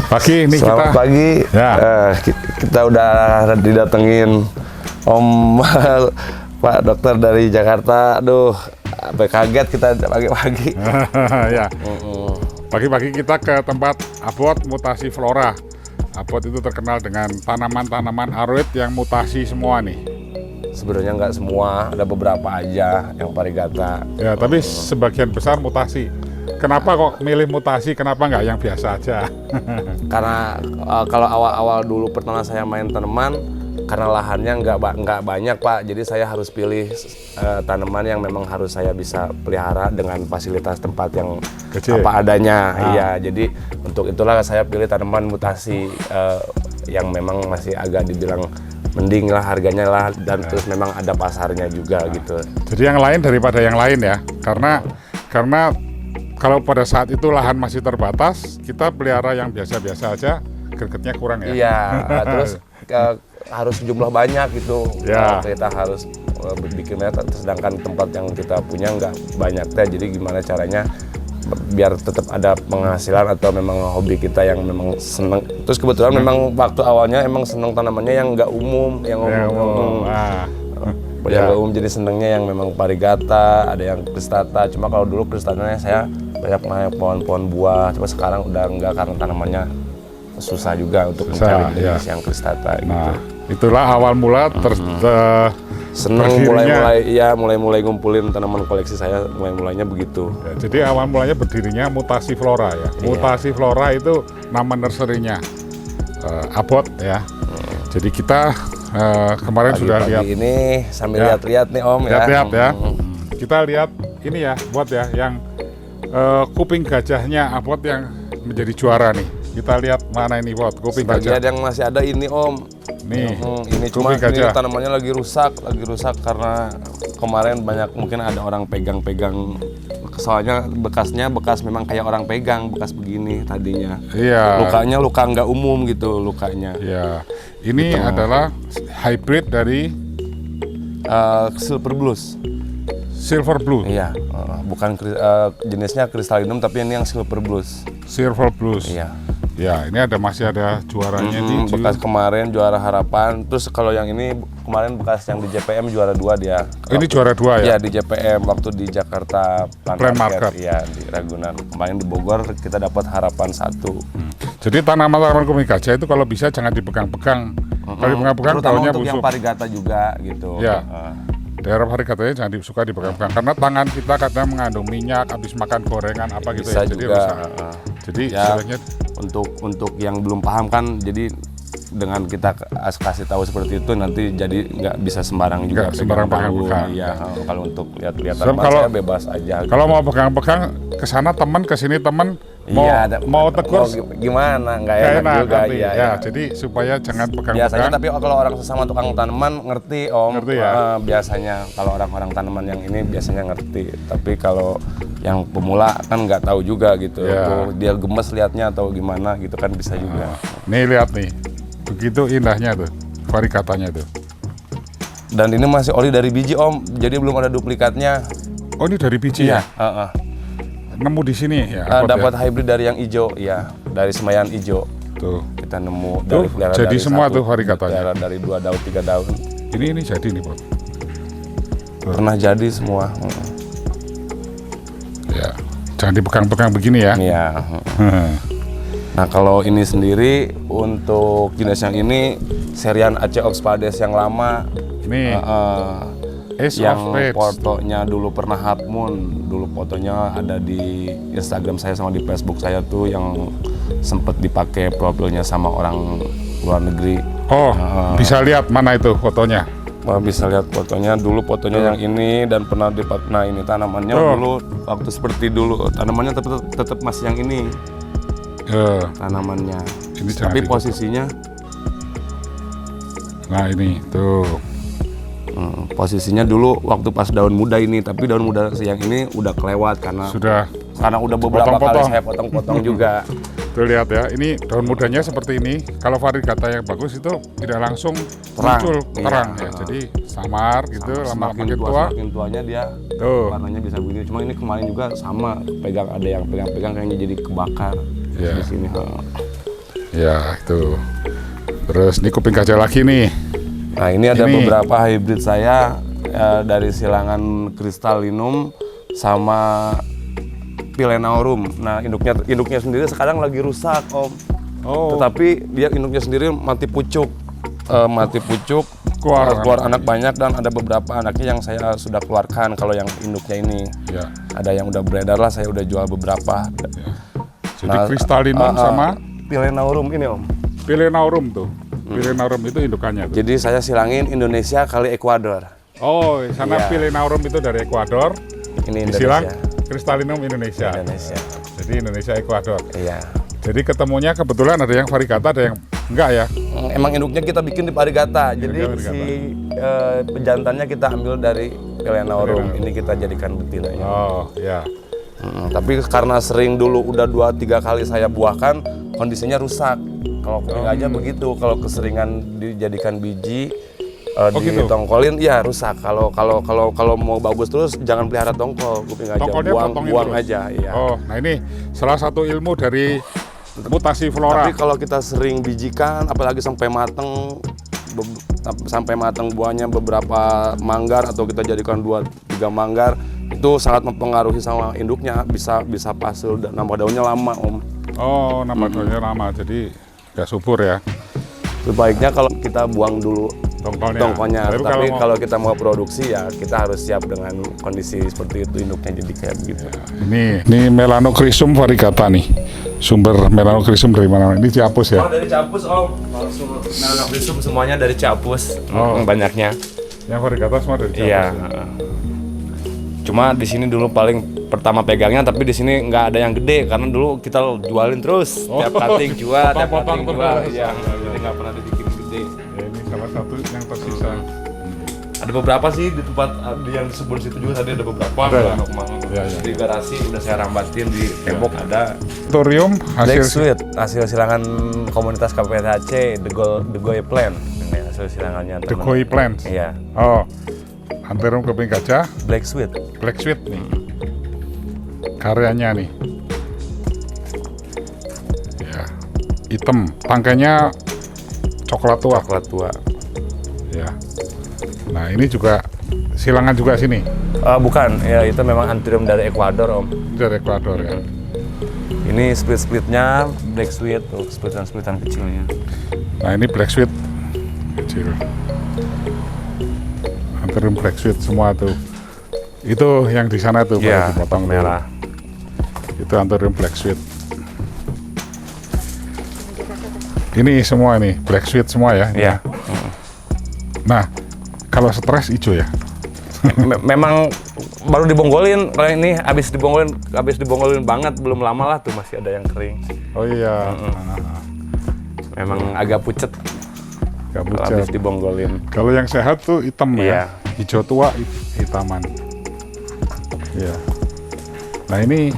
Pagi, ini Selamat pagi. Ya. Kita udah didatengin Om Pak Dokter dari Jakarta. Aduh, sampai kaget kita pagi-pagi. Ya. Pagi-pagi kita ke tempat Abot Mutasi Flora. Abot itu terkenal dengan tanaman-tanaman aroid yang mutasi semua nih. Sebenarnya nggak semua, ada beberapa aja yang varigata. Ya, tapi sebagian besar mutasi. Kenapa kok milih mutasi? Kenapa nggak yang biasa aja? Karena kalau awal-awal dulu pertama saya main tanaman, karena lahannya nggak banyak Pak, jadi saya harus pilih tanaman yang memang harus saya bisa pelihara dengan fasilitas tempat yang kecil, apa adanya. Iya, jadi untuk itulah saya pilih tanaman mutasi yang memang masih agak dibilang mending lah harganya lah, dan terus memang ada pasarnya juga gitu. Jadi yang lain daripada yang lain ya, karena kalau pada saat itu lahan masih terbatas, kita pelihara yang biasa-biasa aja, gregetnya kurang ya. Iya, terus harus jumlah banyak gitu. Ya. Kita harus bikinnya, sedangkan tempat yang kita punya nggak banyak teh. Jadi gimana caranya biar tetap ada penghasilan atau memang hobi kita yang memang seneng. Terus kebetulan memang waktu awalnya emang seneng tanamannya yang nggak umum, yang umum. Yang umum, jadi senengnya yang memang varigata, ada yang cristata. Cuma kalau dulu cristatanya saya banyak pohon-pohon buah. Cuma sekarang udah enggak karena tanamannya susah juga untuk mencari jenis yang cristata gitu. Nah, itulah awal mula seneng mulai ngumpulin tanaman koleksi saya, mulainya begitu. Ya, jadi awal mulanya berdirinya Mutasi Flora ya. Mutasi Flora itu nama nursery-nya Abot ya. Jadi kita kemarin Pagi-pagi sudah lihat ini sambil lihat-lihat nih Om lihat ya. Kita lihat ini ya, Abot ya, yang kuping gajahnya Abot yang menjadi juara nih. Kita lihat mana ini Bot, kuping Sebagian gajah. yang masih ada ini Om. Nih, Ini cuma kuping gajah. ini tanamannya lagi rusak karena kemarin banyak mungkin ada orang pegang-pegang. Soalnya bekas memang kayak orang pegang, bekas begini tadinya. Iya. Lukanya luka nggak umum gitu lukanya. Iya. Ini adalah hybrid dari Silver Blues. Silver Blue. Iya, bukan jenisnya Crystallinum tapi ini yang Silver Blues. Silver Blues. Iya. Ya, ini masih ada juaranya nih. Bekas kemarin juara harapan. Terus kalau yang ini kemarin bekas yang di JPM juara 2 dia. Ini juara 2 ya? Iya, di JPM waktu di Jakarta Plant Market. Iya, di Ragunan. Kemarin di Bogor kita dapat harapan 1. Jadi tanaman kuping gajah itu kalau bisa jangan dipegang-pegang. Kalau dipegang-pegang terutama daunnya untuk yang busuk. varigata juga gitu. Ya. Daerah varigatanya jangan suka dipegang-pegang karena tangan kita kadang mengandung minyak, habis makan gorengan apa gitu Bisa ya. Jadi juga. rusak. Jadi Ya, istilahnya untuk yang belum paham kan, jadi dengan kita kasih tahu seperti itu nanti jadi nggak bisa sembarang juga Nggak sembarang pegang. pegang-pegang. Iya, kalau untuk lihat-lihat Sebab tanaman kalau- saya bebas aja. kalau mau pegang-pegang ke sana teman, ke sini teman, mau tegur gimana nggak nggak enak enak juga. nanti. Iya, Ya, iya. jadi supaya jangan Biasanya pegang-pegang. tapi kalau orang sesama tukang tanaman ngerti Om. Ngerti ya? Biasanya kalau orang-orang tanaman yang ini biasanya ngerti. Tapi kalau yang pemula kan nggak tahu juga gitu. Ya. Tuh, dia gemes liatnya atau gimana gitu kan bisa juga. Nih lihat nih, begitu indahnya tuh varigatanya tuh. Dan ini masih oli dari biji Om, jadi belum ada duplikatnya. Oh, ini dari biji ya? Nemu di sini ya? Abot Dapat ya? hybrid dari yang hijau, ya, dari Semayan hijau. Tuh. Kita nemu Tuh, pelihara jadi dari semua satu, tuh varigatanya. dari 2 daun 3 daun. Ini jadi nih, Bot. Pernah jadi semua. Ya, jangan dipegang-pegang begini ya. Iya. Nah kalau ini sendiri untuk jenis yang ini serian Aceh Oxpades yang lama. Nih, Ace yang of Spades. fotonya dulu pernah Half Moon, dulu fotonya ada di Instagram saya sama di Facebook saya tuh yang sempet dipakai profilnya sama orang luar negeri. Oh, bisa lihat mana itu fotonya? Wah, bisa lihat fotonya dulu, fotonya yang ini dan pernah dipakai. Nah, ini tanamannya dulu waktu seperti dulu, tanamannya tetap masih yang ini. Tanamannya. Ini Tapi posisinya nah ini tuh. Posisinya dulu waktu pas daun muda ini, tapi daun muda yang ini udah kelewat karena udah beberapa kali saya potong-potong juga. Tuh lihat ya, ini daun mudanya seperti ini. Kalau variegata yang bagus itu tidak langsung muncul terang ya. Jadi samar gitu, lama-lama makin tua. Semakin tuanya dia warnanya bisa begini. Cuma ini kemarin juga sama, ada yang pegang-pegang kayaknya jadi kebakar di sini. Ya itu. Terus ini kuping gajah lagi nih. Nah ini ada beberapa hybrid saya dari silangan Crystallinum sama Philenorum. Nah induknya sendiri sekarang lagi rusak Om. Tetapi dia induknya sendiri mati pucuk. Keluar anak banyak dan ada beberapa anaknya yang saya sudah keluarkan kalau yang induknya ini. Ada yang udah beredar lah, saya udah jual beberapa. Jadi Crystallinum sama Philenorum ini Om. Philenorum tuh. Philenorum itu indukannya tuh. Jadi saya silangin Indonesia kali Ekuador. Oh, sana Philenorum itu dari Ekuador. Ini disilang Indonesia. Crystallinum Indonesia. Jadi Indonesia Ekuador. Iya. Jadi ketemunya kebetulan ada yang variegata, ada yang enggak ya? Emang induknya kita bikin di variegata. Jadi si pejantannya kita ambil dari Philenorum. Ini kita jadikan betinanya. Oh, ya. Tapi karena sering dulu udah 2-3 kali saya buahkan, kondisinya rusak. Kalau kuping gajah begitu, kalau keseringan dijadikan biji, ditongkolin, ya rusak. Kalau mau bagus terus, jangan pelihara tongkol kuping gajah, buang aja. Ya. Oh, nah ini salah satu ilmu dari mutasi flora. Tapi kalau kita sering bijikan, apalagi sampai matang buahnya beberapa manggar atau kita jadikan 2-3 manggar, itu sangat mempengaruhi sama induknya, bisa pasil dan nambah daunnya lama Om. Oh, nambah daunnya lama, jadi nggak subur ya. Sebaiknya kalau kita buang dulu tongkolnya. Tapi kalau kita mau produksi ya kita harus siap dengan kondisi seperti itu, induknya jadi kayak begitu. Ya, ini Melanochrysum variegata nih. Sumber Melanochrysum dari mana? Ini Ciapus ya? Oh, dari Ciapus Om. Melanochrysum semuanya dari Ciapus. Banyaknya. Yang variegata semua dari Ciapus. Iya. Ya? Cuma di sini dulu paling pertama pegangnya, tapi di sini nggak ada yang gede karena dulu kita jualin terus. Tiap cutting jual, tiap cutting jual. Iya. Jadi nggak pernah dibikin gede. Ya, ini salah satu yang tersisa. Ada beberapa sih di tempat yang di sebelah situ juga tadi ada beberapa. Di garasi udah saya rambatin, di tembok ada. Thorium hasil silangan komunitas KPTHC The Goy Plant. Ini hasil silangannya. The Goy Plant. Iya. Oh. Anthurium kuping gajah. Black Sweet nih. Karyanya nih. Ya. Hitam. Tangkainya coklat tua. Ya. Nah, ini juga silangan juga sini. Bukan, ya itu memang Anthurium dari Ekuador Om. Dari Ekuador ya. Ini split-splitnya Black Sweet, tuh splitan kecilnya. Nah, ini Black Sweet kecil. Anthurium Black Sweet semua tuh. Itu yang di sana tuh ya, dipotong merah. Itu Anthurium Black Sweet. Ini semua nih Black Sweet semua ya. Iya. Nah, kalau stres hijau ya. Memang baru dibonggolin. Kalau ini habis dibonggolin banget, belum lama lah tuh masih ada yang kering. Oh iya. Memang agak pucet. Habis dibonggolin. Kalau yang sehat tuh hitam ya. Hijau tua hitaman. Iya. Nah ini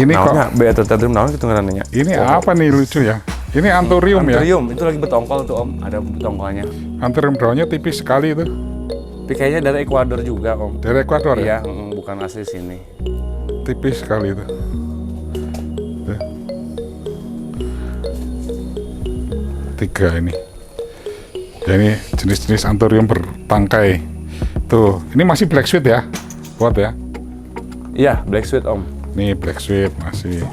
kok Beatrium naon gitu ngarannya. Ini apa nih lucu ya? Ini Anthurium ya? Anthurium, itu lagi betongkol tuh Om, ada betongkolnya. Anthurium daunnya tipis sekali itu. Tapi kayaknya dari Ekuador juga Om. Dari Ekuador ya? Iya, bukan asli sini. Tipis sekali itu. Tiga ini. Ya, ini jenis-jenis Anthurium bertangkai. Tuh, ini masih Black Sweet ya? Buat ya? Iya, Black Sweet Om. Nih Black Sweet masih.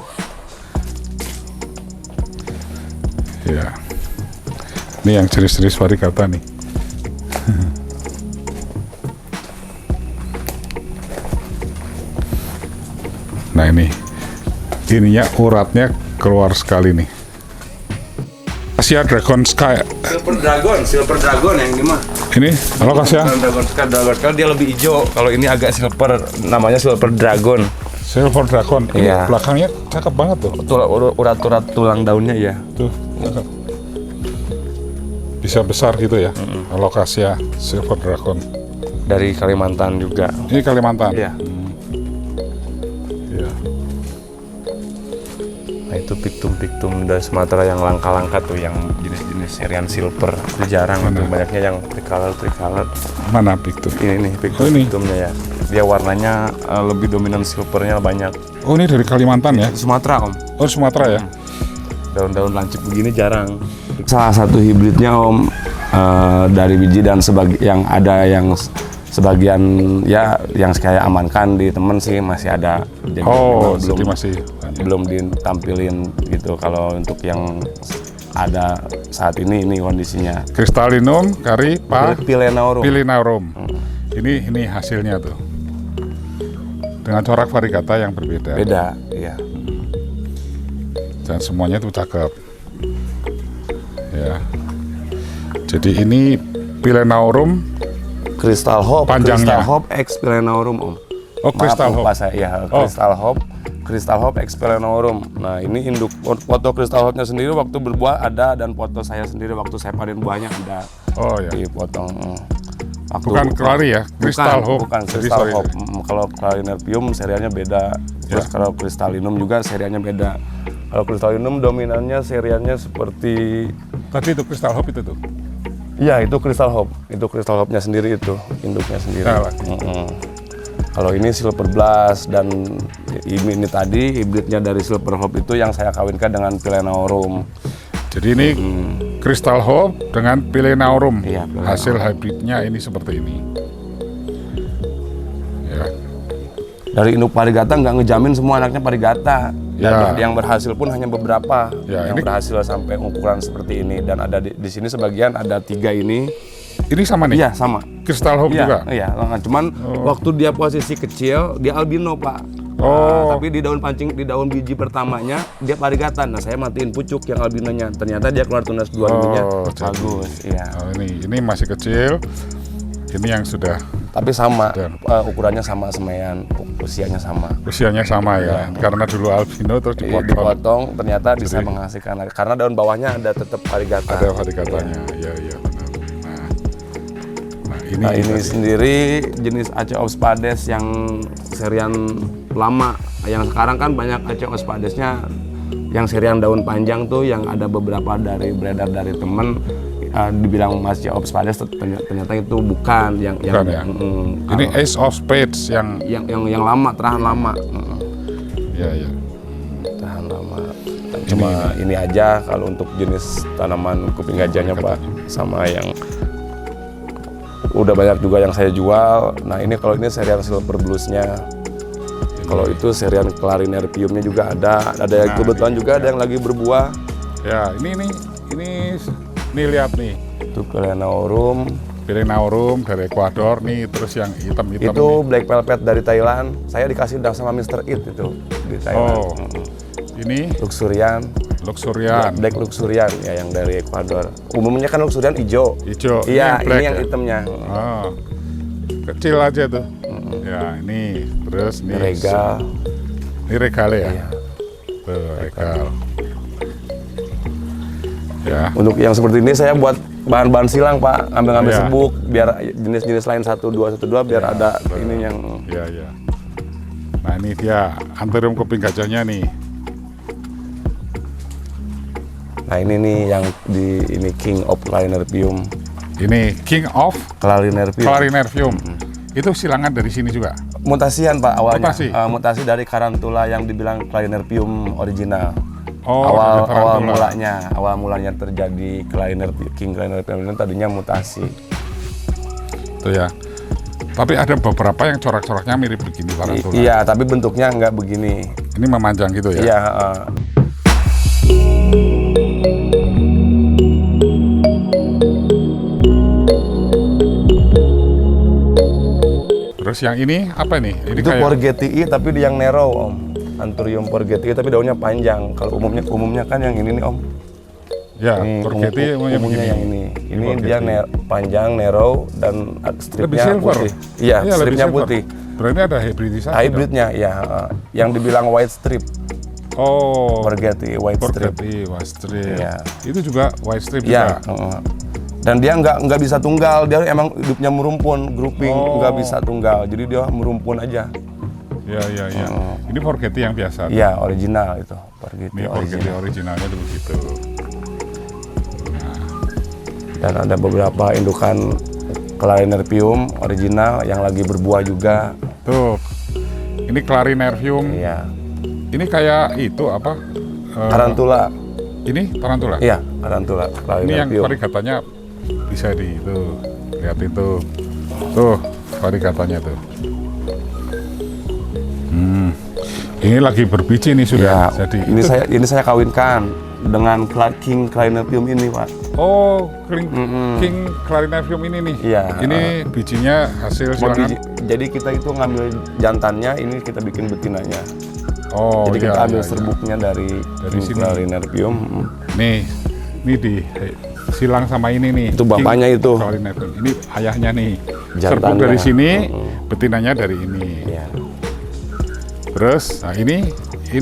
Ya. Ini yang jenis-jenis variegata nih. Nah ininya uratnya keluar sekali nih. Asia Dragon Sky. Silver Dragon yang ini mah. Ini halo Asia. Dragon Sky dia lebih hijau. Kalau ini agak silver, namanya Silver Dragon. Silver Dragon. Ini Iya. belakangnya cakep banget tuh. Urat-urat tulang daunnya ya. Tuh. Cakep. Bisa besar gitu ya. Alocasia Silver Dragon. Dari Kalimantan juga. Ini Kalimantan. Iya. Iya. Nah itu piktum dari Sumatera yang langka-langka tuh, yang jenis-jenis serian silver. Itu jarang, itu banyaknya yang tricolor. Mana Pictum? Ini nih Oh, ini. piktumnya ya. Dia warnanya lebih dominan silvernya banyak. Oh ini dari Kalimantan ya? Sumatera om. Oh Sumatera ya? Daun-daun lancip begini jarang. Salah satu hibridnya om, dari biji dan yang ada yang sebagian ya yang saya amankan di temen sih masih ada. Jadi Oh memang jadi masih. belum ditampilin gitu. Kalau untuk yang ada saat ini kondisinya. Crystallinum, Pilenaurum. Pilinaurum. Ini hasilnya tuh. Dengan corak variegata yang berbeda. Beda, iya. Dan semuanya tuh cakep. Ya. Jadi ini Pilinaurum. Crystal Hope, Panjangnya. Crystal Hope X Pilenaurum om. Oh Crystal Maaf, Hope. lupa saya. Ya, Crystal Hope X Pilenaurum. Nah ini induk, foto Crystal Hope-nya sendiri waktu berbuah ada, dan foto saya sendiri waktu saya panen buahnya ada. Oh ya. Dipotong. Waktu, Bukan Clary ya, Crystal Hope. Bukan Jadi, Crystal sorry. Hope. Kalau Clarinerpium serialnya beda. Terus Ya. kalau Crystallinum juga serialnya beda. Kalau Crystallinum dominannya serialnya seperti, Tadi itu Crystal Hope itu tuh. iya itu Crystal Hope. Itu Crystal Hope-nya sendiri itu, induknya sendiri. Nah, Kalau ini Silver Blast, dan ini tadi hibridnya dari Silver Hope itu yang saya kawinkan dengan Pilenaurum. Jadi ini Crystal Hope dengan Pilinaurum. Iya, Pilinaurum. Hasil hybridnya ini seperti ini. Ya. Dari induk parigata nggak ngejamin semua anaknya parigata. Dan Ya. yang berhasil pun hanya beberapa Ya, yang ini- berhasil sampai ukuran seperti ini. Dan ada di sini sebagian ada 3 ini. Ini sama nih. Iya sama. Crystal Hope Iya, juga. iya. Cuman waktu dia posisi kecil dia albino pak. Oh. Tapi di daun biji pertamanya dia parigatan. Nah saya matiin pucuk yang albinonya. Ternyata dia keluar tunas 2 bijinya. jadi- Bagus. Iya. Oh, ini masih kecil. Ini yang sudah Tapi sama, Dan- ukurannya sama semean, usianya sama. usianya sama ya. Karena dulu albino terus Dipotong ternyata bisa Jadi- menghasilkan karena daun bawahnya ada tetap parigata. ada variegatanya. Iya iya benar. Nah ini. Nah ini tadi. sendiri jenis Aceospades yang serian lama. Yang sekarang kan banyak Aceospadesnya yang serian daun panjang tuh, yang ada beberapa dari beredar dari temen dibilang Aceospades, ternyata itu bukan yang Bukan ya? Ini Ace of Spades yang. yang lama, tahan lama. Iya iya. Tahan lama. Cuma ini aja kalau untuk jenis tanaman kuping gajahnya pak, sama yang udah banyak juga yang saya jual. Nah ini kalau ini serian Silver Blues-nya. Kalau itu serian Clarinerpium-nya juga ada yang kebetulan juga ada yang lagi berbuah. Ya ini lihat nih. Itu Pilenaurum. Pilinaurum dari Ekuador nih, terus yang hitam-hitam Itu nih. Black Velvet dari Thailand. Saya dikasih udah sama Mr. It itu di Thailand. Oh. Ini Luxurian, Luxurian. Black Luxurian ya yang dari Ekuador. Umumnya kan Luxurian hijau. Hijau. Iya, black ini yang ya? hitamnya. Oh. Kecil aja tuh. Ya, ini terus nih. Regal. Ini regal ya? Iya. Tuh, regal. Ya. Untuk yang seperti ini saya buat bahan-bahan silang Pak, ambil-ambil Iya. sebuk biar jenis-jenis lain 1212 biar ada ini yang Ya, ya. Nah, ini dia Anthurium kuping gajahnya nih. Nah ini nih yang ini King of Clarinerpium. Ini King of Clarinerpium. Clarinervium. Itu silangan dari sini juga. Mutasian Pak awalnya. Mutasi? Mutasi dari Tarantula yang dibilang Clarinerpium original. Oh, awal dari tarantula. awal mulanya terjadi King Clarinerpium ini tadinya mutasi. Tuh ya. Tapi ada beberapa yang corak-coraknya mirip begini tarantula. Iya, tapi bentuknya nggak begini. Ini memanjang gitu ya. Iya. Terus yang ini apa nih? Ini Itu kayak Porgetii tapi yang narrow Om. Anthurium Porgetii tapi daunnya panjang. Kalau umumnya kan yang ini nih Om. Ya, Ini Forgetti umumnya begini. yang ini. Ini Forgetti. dia panjang, narrow, dan Lebih stripnya silver. putih. Iya, lebih stripnya silver. putih. Berarti ada hybridisasi. Hybridnya, ya, yang dibilang white strip. dong? Oh, Forgetti white strip. Forgetti white strip. Iya. Itu juga white strip Ya, juga. dan dia nggak bisa tunggal, dia emang hidupnya merumpun, grouping, Oh. nggak bisa tunggal, jadi dia merumpun aja. Ya. Ini Forgetti yang biasa. Iya, original itu, Forgetti Ini Forgetti original. originalnya tuh begitu. Dan ada beberapa indukan Clarinerpium original yang lagi berbuah juga. Tuh, ini Clarinervium. Iya, Ini kayak itu apa? Tarantula. Ini tarantula. Iya, tarantula. Ini yang Clarinerpium. variegatanya bisa di itu, lihat itu. Tuh, variegatanya tuh. Ini lagi berbiji nih sudah. Ya, Jadi ini saya kawinkan dengan King Clarinerpium ini, Pak. Oh, King Clarinervium ini nih. Iya. Ini bijinya hasil silangan. Jadi kita itu ngambil jantannya, ini kita bikin betinanya. Oh, Jadi iya, kita ambil iya, iya. serbuknya dari King sini. Clarinerpium. Nih, ini di silang sama ini nih. Itu bapaknya King itu. Clarinervium. Ini ayahnya nih. Jantannya. Serbuk dari sini, betinanya dari ini. Iya. Terus, nah ini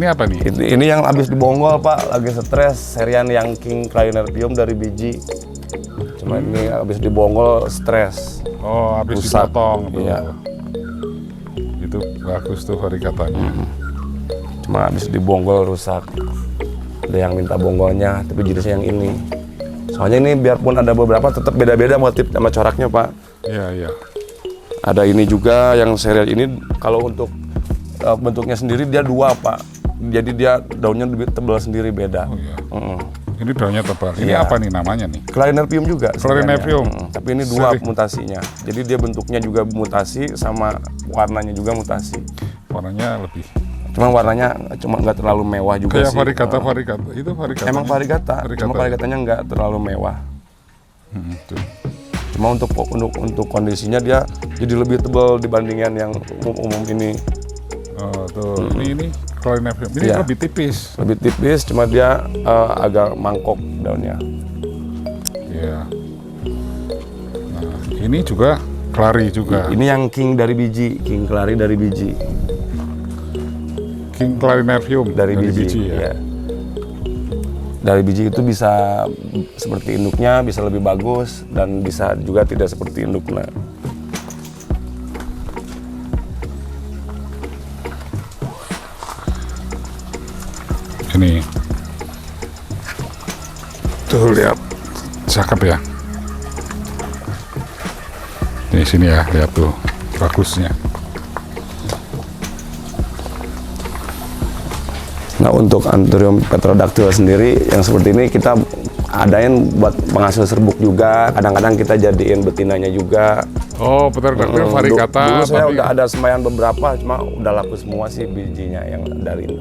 apa nih? Ini yang habis dibonggol, Pak, lagi stres, serian yang King Clarinerpium dari biji. Cuma ini habis dibonggol stres. Oh, habis Rusak. dipotong tuh. Iya. Itu bagus tuh variegatanya. Cuma habis dibonggol rusak. Ada yang minta bonggolnya, tapi jenisnya yang ini. Soalnya ini biarpun ada beberapa tetap beda-beda motif sama coraknya, Pak. Iya. Ada ini juga yang serial ini, kalau untuk bentuknya sendiri dia dua, Pak. Jadi dia daunnya lebih tebal sendiri, beda. Oh iya. Mm-mm. Ini daunnya tebal. Ini Iya. apa nih namanya nih? Clarinerpium juga. Clarinerpium. sebenarnya. Tapi ini dua Seri. mutasinya. Jadi dia bentuknya juga mutasi, sama warnanya juga mutasi. Warnanya lebih. Cuma warnanya cuma nggak terlalu mewah juga Kayak sih. variegata. Itu variegatanya. Emang variegata, cuma Variegata. variegatanya nggak terlalu mewah. Tuh. Cuma untuk kondisinya dia jadi lebih tebal dibandingkan yang umum ini. Oh, tuh. Ini Clarinervium. Ini Iya. lebih tipis. Lebih tipis, cuma dia agak mangkok daunnya. Iya. Nah, ini juga Clari juga. Ini yang King dari biji, King Clari dari biji. King Clarinervium Dari biji, ya. ya. Dari biji itu bisa seperti induknya, bisa lebih bagus, dan bisa juga tidak seperti induknya. Ini. Tuh lihat. Cakep ya. Di sini ya, lihat tuh bagusnya. Nah, untuk Anthurium petrodactyl sendiri yang seperti ini kita adain buat penghasil serbuk juga. Kadang-kadang kita jadiin betinanya juga. Oh, petrodactyl variegata. Dulu saya tapi- udah ada semaian beberapa, cuma udah laku semua sih bijinya yang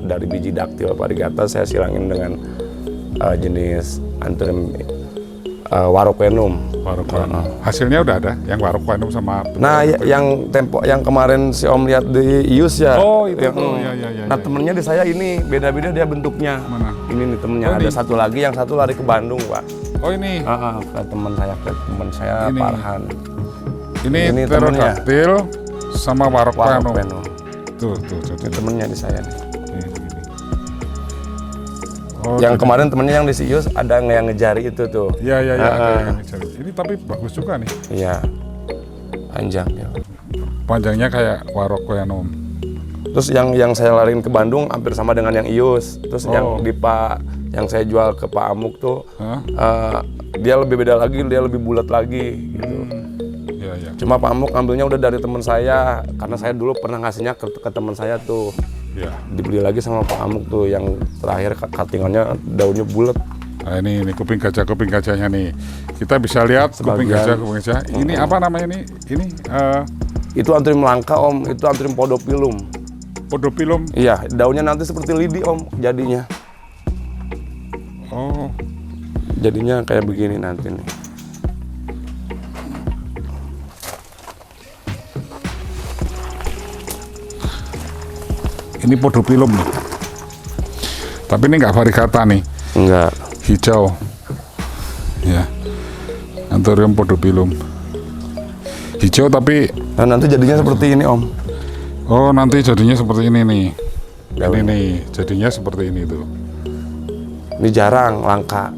dari biji daktil variegata saya silangin dengan jenis Anthurium Waroquenum. Waroquenum. Hasilnya udah ada, yang Waroquenum sama. Nah, yang kemarin si Om lihat di Ius ya. Oh, itu yang, tuh. Ya. Nah, temennya di saya ini beda-beda dia bentuknya. Mana? Ini nih temennya, Oh, ada ini. satu lagi, yang satu lari ke Bandung, Pak. Oh ini, Ke teman saya Ini. Farhan. ini Ini pterodactyl sama Waroquenum. Waroquenum. Tuh. Ini temennya di saya nih. Ini. Oh, Yang jadi- kemarin temennya yang di Sius ada yang ngejari itu tuh. Iya. Ah, Ada yang mencari. Ini tapi bagus juga nih. Iya. Panjang ya. Panjangnya kayak Waroquenum. Terus yang saya lariin ke Bandung hampir sama dengan yang Ius. Terus yang yang saya jual ke Pak Amuk tuh dia lebih beda lagi, dia lebih bulat lagi gitu. Iya. Cuma Pak Amuk ngambilnya udah dari teman saya, karena saya dulu pernah ngasihnya ke teman saya tuh. Iya. Dibeli lagi sama Pak Amuk tuh, yang terakhir cuttingannya daunnya bulat. Nah ini kuping gajahnya nih. Kita bisa lihat kuping Sebagian. gajah. Ini apa namanya nih? Ini Itu Anthurium langka, Om. Itu Anthurium podopilum. Podopilum. Iya, daunnya nanti seperti lidi, Om, jadinya. Oh, Jadinya kayak begini nanti nih. ini Podopilum nih. Tapi ini nggak variegata nih. Enggak. Hijau. Ya. Anthurium podopilum. Hijau tapi Nah, nanti jadinya seperti ini Om. oh nanti jadinya seperti ini nih. Ini Daun. nih, jadinya seperti ini tuh. Ini jarang, langka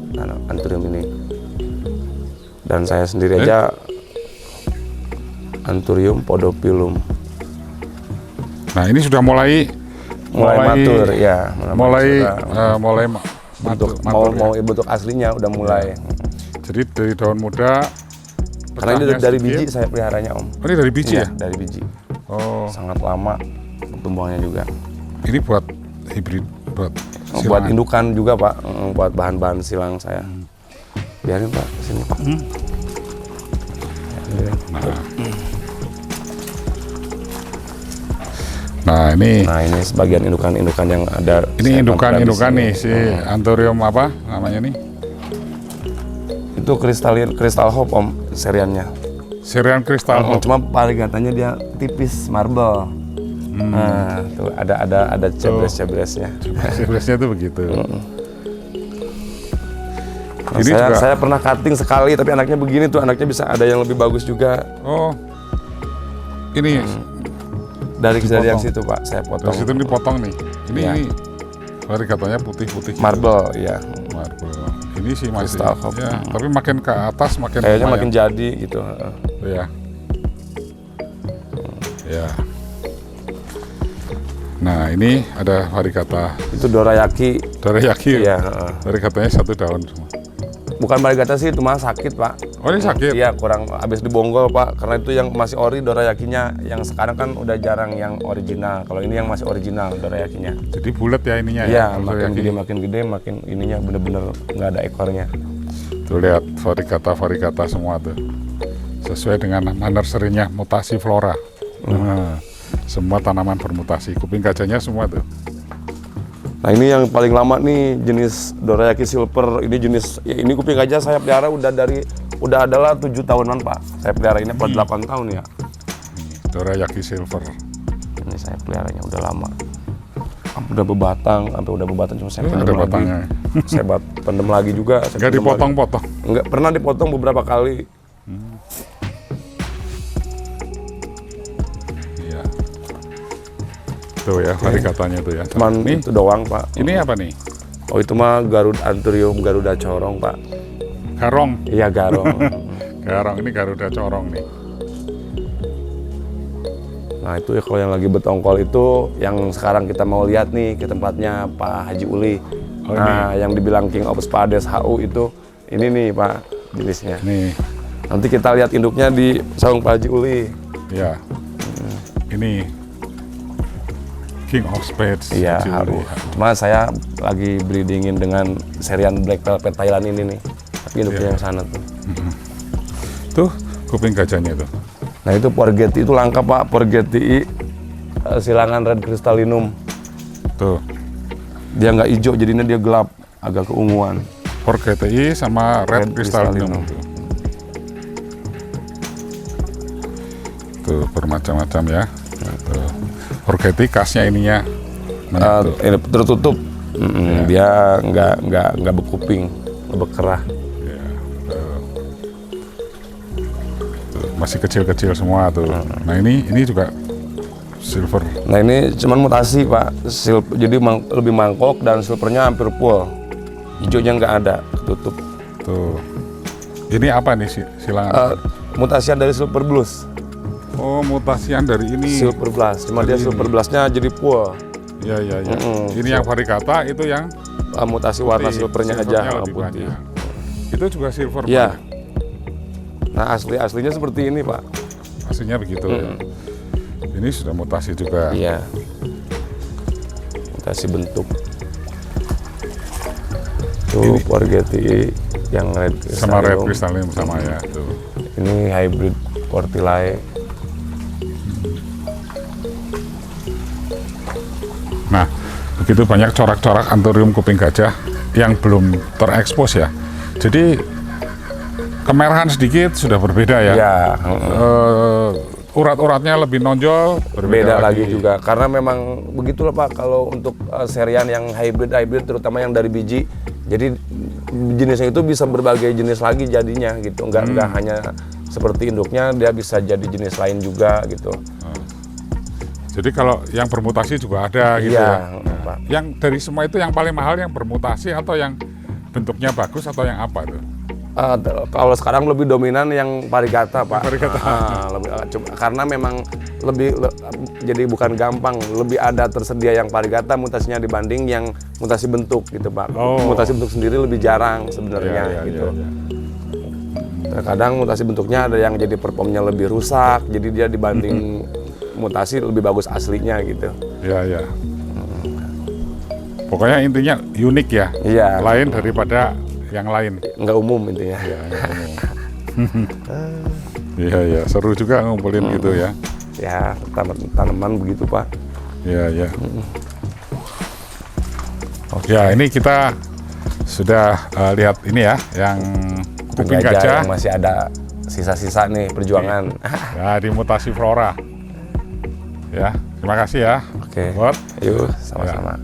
Anthurium ini. Dan saya sendiri aja Anthurium podopilum. Nah, ini sudah mulai Matur ya. mulai Bentuk, matur mau ya. bentuk aslinya udah mulai. Jadi dari daun muda Karena ini pekahnya dari sedikit. biji saya peliharanya Om. Oh, ini dari biji Iya, ya? dari biji. Oh, Sangat lama pertumbuhannya juga. ini buat hibrid, buat Buat silangan. indukan juga Pak, buat bahan-bahan silang saya. Biarin Pak, sini Pak. Nah, ini Nah ini sebagian indukan-indukan yang ada. ini saya kontrol di indukan sini. nih si Anthurium apa namanya nih? Itu kristal hope Om, seriannya. Sirian kristal. Cuma variegatanya dia tipis, marble. Nah, tuh ada cebres-cebresnya. Sebenarnya tuh begitu. Nah, Ini juga- saya pernah cutting sekali, tapi anaknya begini tuh, anaknya bisa ada yang lebih bagus juga. Oh, ini Dari yang Dipotong. situ Pak, saya dari potong. situ dipotong nih. Ini Iya. ini katanya putih-putih. Marble, ya. Marble. Ini sih masih. Kristal hope. Ya, tapi makin ke atas makin Kayaknya lumayan. makin jadi gitu. Ya. Ya. Nah, ini ada varigata Itu dorayaki. dorayaki. Iya. Variegatanya satu daun semua. Bukan varigata sih, itu mah sakit Pak. Oh, ini sakit. Iya, kurang habis dibonggol Pak, karena itu yang masih ori dorayakinya, yang sekarang kan udah jarang yang original. Kalau ini yang masih original dorayakinya. Jadi bulat ya ininya Iya, ya. makin dorayaki. gede makin ininya bener-bener nggak ada ekornya. Tuh lihat varigata semua tuh. Sesuai dengan nursery-nya mutasi flora. Nah, semua tanaman bermutasi. Kuping gajahnya semua tuh. Nah ini yang paling lama nih jenis dorayaki silver. Ini jenis ya ini kuping gajah saya pelihara udah adalah 7 tahunan Pak. Saya pelihara ini 8 tahun ya. Nih, dorayaki silver. Ini saya peliharanya udah lama. Udah bebatang, sampai udah bebatang cuma saya Ada pendem lagi. batangnya. Saya pendem lagi juga. saya Enggak pendem lagi. dipotong-potong. Enggak pernah dipotong beberapa kali. Iya. Tuh ya, varigatanya tuh ya. Cuman Nih, itu doang Pak. ini apa nih? Oh itu mah Anthurium Garuda corong Pak. Garong. Iya garong. Garong ini Garuda corong nih. Nah itu ya kalau yang lagi betongkol itu yang sekarang kita mau lihat nih ke tempatnya Pak Haji Uli. Oh, Nah yang dibilang King of Spades HU itu ini nih Pak jenisnya. Nih, Nanti kita lihat induknya di saung Pak Haji Uli. ya. Ini King of Spades. Iya Haji HU. Uli. Cuma saya lagi breedingin dengan serian Black Velvet Thailand ini nih. Tapi induknya yang sana tuh. Tuh, kuping gajahnya tuh. Nah itu Porgeti itu langka Pak. Porgeti silangan Red Crystallinum. Tuh, Dia nggak hijau jadinya dia gelap, agak keunguan. Porgeti sama Red Red Crystallinum. Crystallinum. Tuh, bermacam-macam ya. Tuh. Porgeti khasnya ininya. Banyak tuh. Ini tertutup. Dia nggak berkuping, nggak berkerah. Ya, tuh, masih kecil-kecil semua tuh. Nah ini juga silver. Nah ini cuman mutasi Pak, jadi lebih mangkok dan silvernya hampir full. Hijaunya nggak ada, ketutup. Tuh. Ini apa nih silangan? Mutasian dari silver blues, Oh, mutasian dari ini. silver blast. Cuma dia silver blastnya jadi full. Ya. Ini yang varigata, itu yang Mutasi warna putih. silvernya Silvernya aja lebih putih. banyak. Itu juga silver. Iya. Pak. Nah aslinya seperti ini Pak. Aslinya begitu ya. Ini sudah mutasi juga. Iya. Mutasi bentuk. Tuh Porgeti yang red Sama Red Crystallinum. Crystallinum sama ya. Tuh. Ini hybrid Portilae. Nah, begitu banyak corak-corak Anthurium kuping gajah yang belum terekspos ya. Jadi kemerahan sedikit sudah berbeda ya. Ya, Urat-uratnya lebih nonjol, berbeda lagi juga. Karena memang begitulah Pak kalau untuk serian yang hybrid terutama yang dari biji. Jadi jenisnya itu bisa berbagai jenis lagi jadinya gitu, nggak hanya seperti induknya, dia bisa jadi jenis lain juga gitu. Jadi kalau yang bermutasi juga ada gitu Iya, ya. Pak. Yang dari semua itu yang paling mahal yang bermutasi atau yang bentuknya bagus atau yang apa tuh? Kalau sekarang lebih dominan yang varigata, Pak. Varigata. Karena memang jadi bukan gampang, lebih ada tersedia yang varigata mutasinya dibanding yang mutasi bentuk gitu, Pak. Oh. Mutasi bentuk sendiri lebih jarang sebenarnya Iya, gitu. iya. Terkadang mutasi bentuknya ada yang jadi performnya lebih rusak, jadi dia dibanding mutasi lebih bagus aslinya gitu. Iya, iya. Pokoknya intinya unik ya. Iya. Lain daripada yang lain. Nggak umum intinya. Iya, iya. Seru juga ngumpulin gitu ya. Ya, tanaman begitu, Pak. Iya, iya. Ya, ini kita sudah lihat ini ya, yang kuping gajah yang masih ada sisa-sisa nih perjuangan. ya, di mutasi flora. Ya, terima kasih ya. Oke. Bot. Yuk, sama-sama.